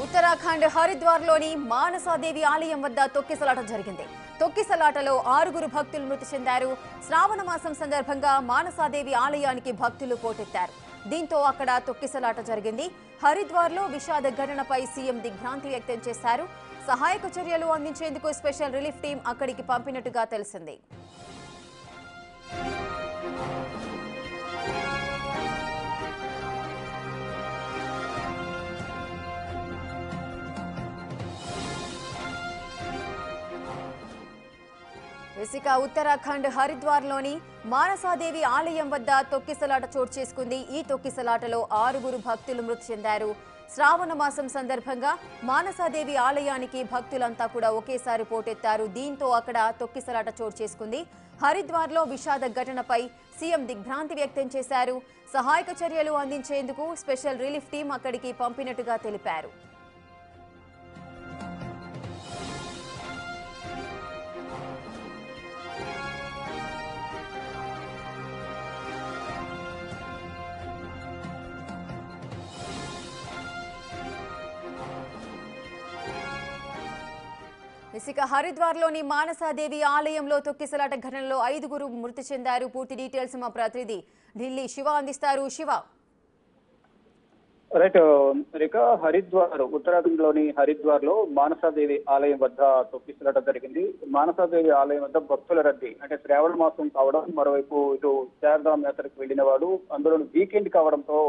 ఉత్తరాఖండ్ హరిద్వార్లోని మానసాదేవి ఆలయం వద్ద తొక్కిసలాట జరిగింది. తొక్కిసలాటలో 6 భక్తులు మృతి చెందారు. శ్రావణ మాసం సందర్భంగా మానసాదేవి ఆలయానికి భక్తులు పోటెత్తారు. దీంతో అక్కడ తొక్కిసలాట జరిగింది. హరిద్వార్లో విషాద ఘటనపై సీఎం దిగ్భ్రాంతి వ్యక్తం చేశారు. సహాయక చర్యలు అందించేందుకు స్పెషల్ రిలీఫ్ టీం అక్కడికి పంపినట్టుగా తెలిసింది. ఉత్తరాఖండ్ హరిద్వార్లోని మానసాదేవి ఆలయం వద్ద తొక్కిసలాట చోటు చేసుకుంది. ఈ తొక్కిసలాటలో 6 భక్తులు మృతి చెందారు. శ్రావణ మాసం సందర్భంగా మానసాదేవి ఆలయానికి భక్తులంతా కూడా ఒకేసారి పోటెత్తారు. దీంతో అక్కడ తొక్కిసలాట చోటు చేసుకుంది. హరిద్వార్లో విషాద ఘటనపై సీఎం దిగ్భ్రాంతి వ్యక్తం చేశారు. సహాయక చర్యలు అందించేందుకు స్పెషల్ రిలీఫ్ టీం అక్కడికి పంపినట్టుగా తెలిపారు. హరిద్వార్లోని మానసాదేవి ఆలయంలో తొక్కిసలాట ఘటనలో 5 మృతి చెందారు. పూర్తి డీటెయిల్స్ మా ప్రతినిధి ఢిల్లీ శివ అందిస్తారు. శివ, రైట్ రేఖ, ఉత్తరాఖండ్ లోని హరిద్వార్ లో మానసాదేవి ఆలయం వద్ద తొక్కిసలాట జరిగింది. మానసాదేవి ఆలయం వద్ద భక్తుల రద్దీ, అంటే శ్రావణ మాసం కావడం, మరోవైపు ఇటు చార్ధామ్ యాత్రకు వెళ్లిన వాడు, అందులో వీకెండ్ కావడంతో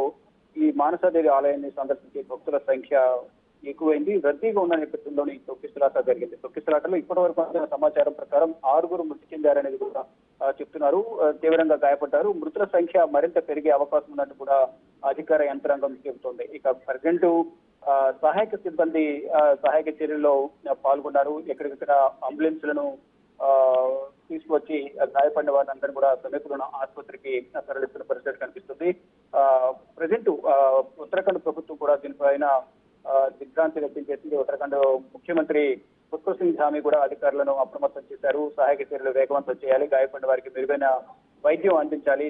ఈ మానసాదేవి ఆలయాన్ని సందర్శించే భక్తుల సంఖ్య ఎక్కువైంది. రద్దీగా ఉన్న నేపథ్యంలో ఈ తొక్కిసలాట జరిగింది. తొక్కిసలాటలో ఇప్పటి వరకు అందిన సమాచారం ప్రకారం 6 మృతి చెందారనేది కూడా చెప్తున్నారు. తీవ్రంగా గాయపడ్డారు. మృతుల సంఖ్య మరింత పెరిగే అవకాశం ఉన్నట్టు కూడా అధికార యంత్రాంగం చెబుతోంది. ఇక ప్రజెంట్ సహాయక సిబ్బంది సహాయక చర్యల్లో పాల్గొన్నారు. ఎక్కడికక్కడ అంబులెన్స్లను తీసుకువచ్చి గాయపడిన వారిని కూడా సమీపంలో ఆసుపత్రికి తరలిస్తున్న పరిస్థితి కనిపిస్తుంది. ప్రజెంట్ ఉత్తరాఖండ్ ప్రభుత్వం కూడా దీనిపైన దిగ్భ్రాంతి వ్యక్తం చేసింది. ఉత్తరాఖండ్ ముఖ్యమంత్రి పుష్కర్ సింగ్ ధామీ కూడా అధికారులను అప్రమత్తం చేశారు. సహాయక చర్యలు వేగవంతం చేయాలి, గాయపడిన వారికి మెరుగైన వైద్యం అందించాలి,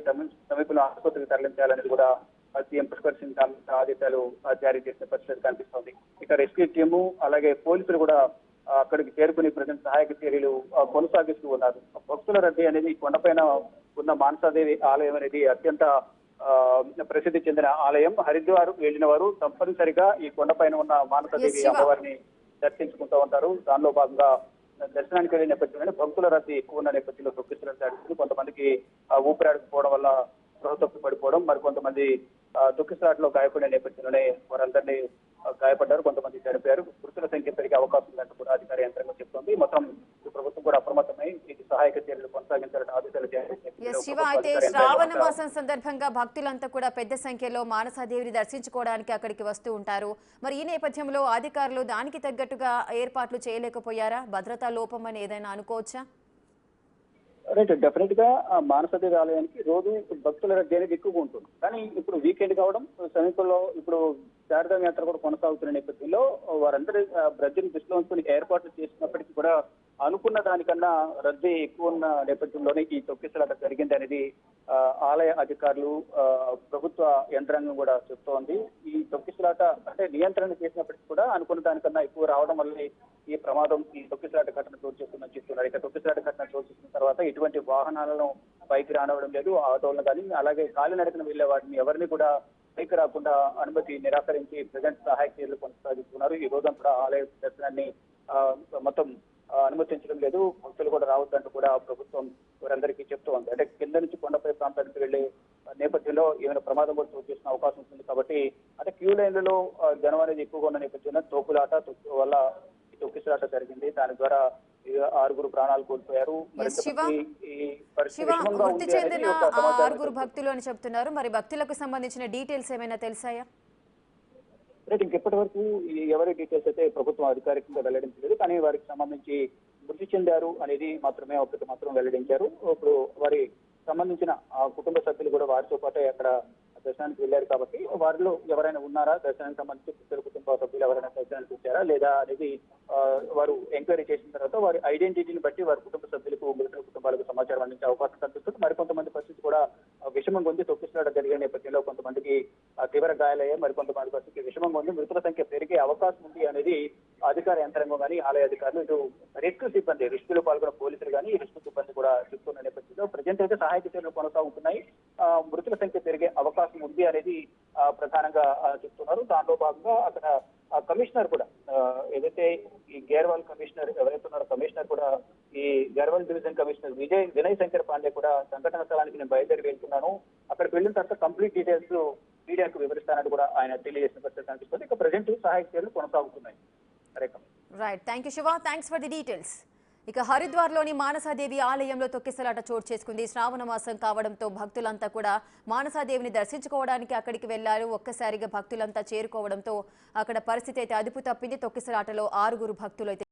సమీపంలో ఆసుపత్రికి తరలించాలనేది కూడా సీఎం పుష్కర్ సింగ్ ధామీ ఆదేశాలు జారీ చేసిన పరిస్థితి కనిపిస్తోంది. ఇక రెస్క్యూ టీము అలాగే పోలీసులు కూడా అక్కడికి చేరుకుని ప్రజెంట్ సహాయక చర్యలు కొనసాగిస్తూ ఉన్నారు. భక్తుల రద్దీ అనేది కొండపైన ఉన్న మానసాదేవి ఆలయం అనేది అత్యంత ప్రసిద్ధి చెందిన ఆలయం. హరిద్వార్ వెళ్లిన వారు తప్పనిసరిగా ఈ కొండపైన ఉన్న మానసాదేవి అమ్మవారిని దర్శించుకుంటూ ఉంటారు. దానిలో భాగంగా దర్శనానికి వెళ్లే నేపథ్యంలో భక్తుల రద్దీ ఎక్కువ ఉన్న నేపథ్యంలో తొక్కిసలాట, కొంతమందికి ఊపిరాడకపోవడం వల్ల స్పృహ తప్పి పడిపోవడం, మరికొంతమంది తొక్కిసలాటలో గాయపడిన నేపథ్యంలోనే వారందరినీ గాయపడ్డారు, కొంతమంది చనిపోయారు. మృతుల సంఖ్య పెరిగే అవకాశం ఉందంటూ కూడా అధికార యంత్రాంగం చెప్తోంది. మొత్తం ప్రభుత్వం కూడా అప్రమత్తమై ఇది సహాయక చర్యలు కొనసాగించాలని ఆదేశాలు జారీ చేశారు. అయితే శ్రావణ మాసం సందర్భంగా భక్తులంతా కూడా పెద్ద సంఖ్యలో మానసాదేవిని దర్శించుకోవడానికి అక్కడికి వస్తూ ఉంటారు. మరి ఈ నేపథ్యంలో అధికారులు దానికి తగ్గట్టుగా ఏర్పాట్లు చేయలేకపోయారా? భద్రతా లోపం అని ఏదైనా అనుకోవచ్చా? రైట్, డెఫినెట్ గా మానసాదేవి ఆలయానికి రోజు భక్తుల రద్దీ అనేది ఎక్కువగా ఉంటుంది. కానీ ఇప్పుడు వీకెండ్ కావడం, సమీపంలో ఇప్పుడు చార్ధామ్ యాత్ర కూడా కొనసాగుతున్న నేపథ్యంలో వారందరి రద్దీని దృష్టిలో ఉంచుకుని ఏర్పాట్లు చేసినప్పటికీ కూడా అనుకున్న దానికన్నా రద్దీ ఎక్కువ ఉన్న నేపథ్యంలోనే ఈ తొక్కిసలాట జరిగింది అనేది ఆలయ అధికారులు, ప్రభుత్వ యంత్రాంగం కూడా చెప్తోంది. ఈ తొక్కిసలాట అంటే నియంత్రణ చేసినప్పటికీ కూడా అనుకున్న దానికన్నా ఎక్కువ రావడం వల్లే ఈ ప్రమాదం, ఈ తొక్కిసలాట ఘటన చోటు చేసుకుందని చెప్తున్నారు. ఇక తొక్కిసలాట ఘటన చోటు చేసుకున్న తర్వాత ఎటువంటి వాహనాలను పైకి రానివ్వడం లేదు. ఆటోలను కానీ అలాగే కాలినడకన వెళ్లే వాటిని ఎవరిని కూడా పైకి రాకుండా అనుమతి నిరాకరించి ప్రజెంట్ సహాయక చర్యలు కొనసాగిస్తున్నారు. ఈ రోజంతా కూడా ఆలయ దర్శనాన్ని మొత్తం అనుమతించడం లేదు. భక్తులు కూడా రావద్దంటూ కూడా ప్రభుత్వం వారందరికీ చెప్తూ ఉంది. అంటే కింద నుంచి కొండపై ప్రాంతానికి వెళ్లే నేపథ్యంలో ఏమైనా ప్రమాదం కూడా చోటు చేసిన అవకాశం ఉంటుంది. కాబట్టి అంటే క్యూ లైన్లలో జనం అనేది ఎక్కువగా ఉన్న నేపథ్యంలో తోపులాట వల్ల ఈ తొక్కిసలాట జరిగింది. దాని ద్వారా 6 ప్రాణాలు కోల్పోయారు. మృతి చెందిన 6 భక్తులు అని చెప్తున్నారు. మరి భక్తులకు సంబంధించిన డీటెయిల్స్ ఏమైనా తెలిసాయా? ఇంకెప్పటి వరకు ఎవరి డీటెయిల్స్ అయితే ప్రభుత్వం అధికారికంగా వెల్లడించలేదు. కానీ వారికి సంబంధించి మృతి చెందారు అనేది మాత్రమే ఒకటి మాత్రం వెల్లడించారు. ఇప్పుడు వారి సంబంధించిన కుటుంబ సభ్యులు కూడా వారితో పాటే అక్కడ దర్శనానికి వెళ్లారు కాబట్టి వారిలో ఎవరైనా ఉన్నారా, దర్శనానికి సంబంధించి పుస్తక కుటుంబ సభ్యులు ఎవరైనా దర్శనానికి వచ్చారా లేదా అనేది వారు ఎంక్వైరీ చేసిన తర్వాత వారి ఐడెంటిటీని బట్టి వారి కుటుంబ సభ్యులకు, మృతుల కుటుంబాలకు సమాచారం అందించే అవకాశం కనిపిస్తుంది. మరికొంతమంది పరిస్థితి కూడా విషమం పొంది తొక్కిసలాట జరిగే నేపథ్యంలో కొంతమందికి తీవ్ర తీవ్ర గాయాలయ్యాయి, మరికొంతమంది పరిస్థితి విషమంగా ఉంది. మృతుల సంఖ్య పెరిగే అవకాశం ఉంది అనేది అధికార యంత్రాంగం కానీ ఆలయ అధికారులు, ఇటు రెస్క్యూ సిబ్బంది, రెస్క్యూలో పాల్గొన్న పోలీసులు కానీ రెస్క్యూ సిబ్బంది కూడా చెప్తున్న నేపథ్యంలో ప్రజెంట్ అయితే సహాయక చర్యలు కొనసాగుతున్నాయి. మృతుల సంఖ్య పెరిగే అవకాశం ఉంది అనేది ప్రధానంగా చెప్తున్నారు. దాంట్లో భాగంగా అక్కడ కమిషనర్ కూడా ఏదైతే ఈ గేర్వాల్ కమిషనర్ ఎవరైతే ఉన్నారో కమిషనర్ కూడా, ఈ గేర్వాల్ డివిజన్ కమిషనర్ వినయ్ శంకర్ పాండే కూడా సంఘటన స్థలానికి నేను బయలుదేరి వెళ్తున్నాను, అక్కడికి వెళ్ళిన తర్వాత కంప్లీట్ డీటెయిల్స్ మీడియాకు వివరిస్తానని కూడా ఆయన తెలియజేసిన పరిస్థితి కనిపిస్తుంది. ఇక ప్రజెంట్ సహాయక చర్యలు కొనసాగుతున్నాయి. Right, thank you Shiva, thanks for the details. ఇక హరిద్వార్లోని మానసాదేవి ఆలయంలో తొక్కిసలాట చోటు చేసుకుంది. శ్రావణ మాసం కావడంతో భక్తులంతా కూడా మానసాదేవిని దర్శించుకోవడానికి అక్కడికి వెళ్లారు. ఒక్కసారిగా భక్తులంతా చేరుకోవడంతో అక్కడ పరిస్థితి అయితే అదుపు తప్పింది. తొక్కిసలాటలో 6 భక్తులు అయితే